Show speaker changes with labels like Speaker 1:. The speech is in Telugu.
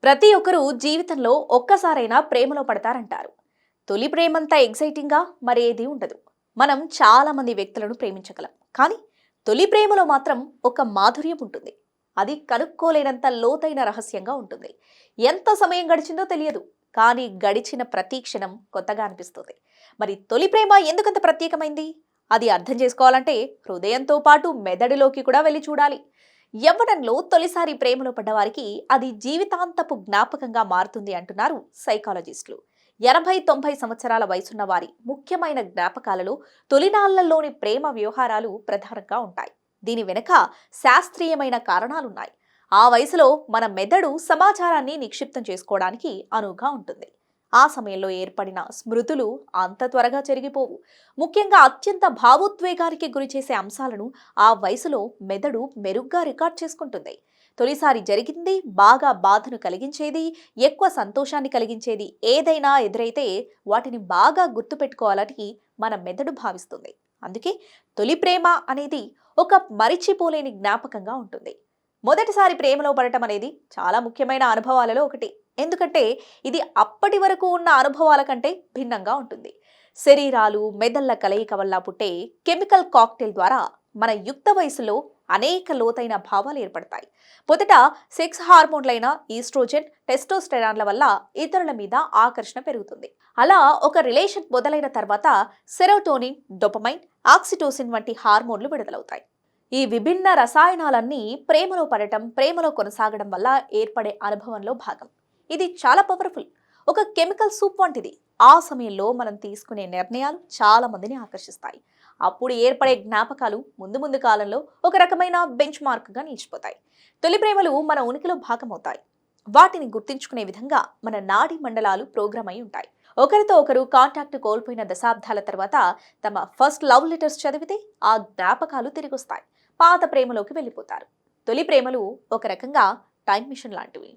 Speaker 1: ప్రతి ఒక్కరూ జీవితంలో ఒక్కసారైనా ప్రేమలో పడతారంటారు. తొలి ప్రేమంత ఎగ్జైటింగ్గా మరేది ఉండదు. మనం చాలా మంది వ్యక్తులను ప్రేమించగలం, కానీ తొలి ప్రేమలో మాత్రం ఒక మాధుర్యం ఉంటుంది. అది కనుక్కోలేనంత లోతైన రహస్యంగా ఉంటుంది. ఎంత సమయం గడిచిందో తెలియదు, కానీ గడిచిన ప్రతి క్షణం కొత్తగా అనిపిస్తుంది. మరి తొలి ప్రేమ ఎందుకంత ప్రత్యేకమైంది? అది అర్థం చేసుకోవాలంటే హృదయంతో పాటు మెదడులోకి కూడా వెళ్ళి చూడాలి. యవ్వనంలో తొలిసారి ప్రేమలో పడ్డవారికి అది జీవితాంతపు జ్ఞాపకంగా మారుతుంది అంటున్నారు సైకాలజిస్టులు. 80-90 సంవత్సరాల వయసున్న వారి ముఖ్యమైన జ్ఞాపకాలలో తొలినాళ్లలోని ప్రేమ వ్యవహారాలు ప్రధానంగా ఉంటాయి. దీని వెనుక శాస్త్రీయమైన కారణాలున్నాయి. ఆ వయసులో మన మెదడు సమాచారాన్ని నిక్షిప్తం చేసుకోవడానికి అనువుగా ఉంటుంది. ఆ సమయంలో ఏర్పడిన స్మృతులు అంత త్వరగా చెరిగిపోవు. ముఖ్యంగా అత్యంత భావోద్వేగానికి గురిచేసే అంశాలను ఆ వయసులో మెదడు మెరుగ్గా రికార్డ్ చేసుకుంటుంది. తొలిసారి జరిగింది బాగా బాధను కలిగించేది, ఎక్కువ సంతోషాన్ని కలిగించేది ఏదైనా ఎదురైతే వాటిని బాగా గుర్తుపెట్టుకోవాలని మన మెదడు భావిస్తుంది. అందుకే తొలి ప్రేమ అనేది ఒక మరిచిపోలేని జ్ఞాపకంగా ఉంటుంది. మొదటిసారి ప్రేమలో పడటం అనేది చాలా ముఖ్యమైన అనుభవాలలో ఒకటి. ఎందుకంటే ఇది అప్పటి వరకు ఉన్న అనుభవాల కంటే భిన్నంగా ఉంటుంది. శరీరాలు మెదళ్ల కలయిక వల్ల పుట్టే కెమికల్ కాక్టైల్ ద్వారా మన యుక్త వయసులో అనేక లోతైన భావాలు ఏర్పడతాయి. మొదట సెక్స్ హార్మోన్లైన ఈస్ట్రోజెన్, టెస్టోస్టెరాన్ల వల్ల ఇతరుల మీద ఆకర్షణ పెరుగుతుంది. అలా ఒక రిలేషన్ మొదలైన తర్వాత సెరోటోనిన్, డోపమైన్, ఆక్సిటోసిన్ వంటి హార్మోన్లు విడుదలవుతాయి. ఈ విభిన్న రసాయనాలన్నీ ప్రేమలో పడటం, ప్రేమలో కొనసాగడం వల్ల ఏర్పడే అనుభవంలో భాగం. ఇది చాలా పవర్ఫుల్. ఒక కెమికల్ సూప్ వంటిది. ఆ సమయంలో మనం తీసుకునే నిర్ణయాలు చాలా మందిని ఆకర్షిస్తాయి. అప్పుడు ఏర్పడే జ్ఞాపకాలు ముందు ముందు కాలంలో ఒక రకమైన బెంచ్ మార్క్గా నిలిచిపోతాయి. తొలి ప్రేమలు మన ఉనికిలో భాగమవుతాయి. వాటిని గుర్తించుకునే విధంగా మన నాడీ మండలాలు ప్రోగ్రామ్ అయి ఉంటాయి. ఒకరితో ఒకరు కాంటాక్ట్ కోల్పోయిన దశాబ్దాల తర్వాత తమ ఫస్ట్ లవ్ లెటర్స్ చదివితే ఆ జ్ఞాపకాలు తిరిగొస్తాయి. పాత ప్రేమలోకి వెళ్ళిపోతారు. తొలి ప్రేమలు ఒక రకంగా టైం మిషన్ లాంటివి.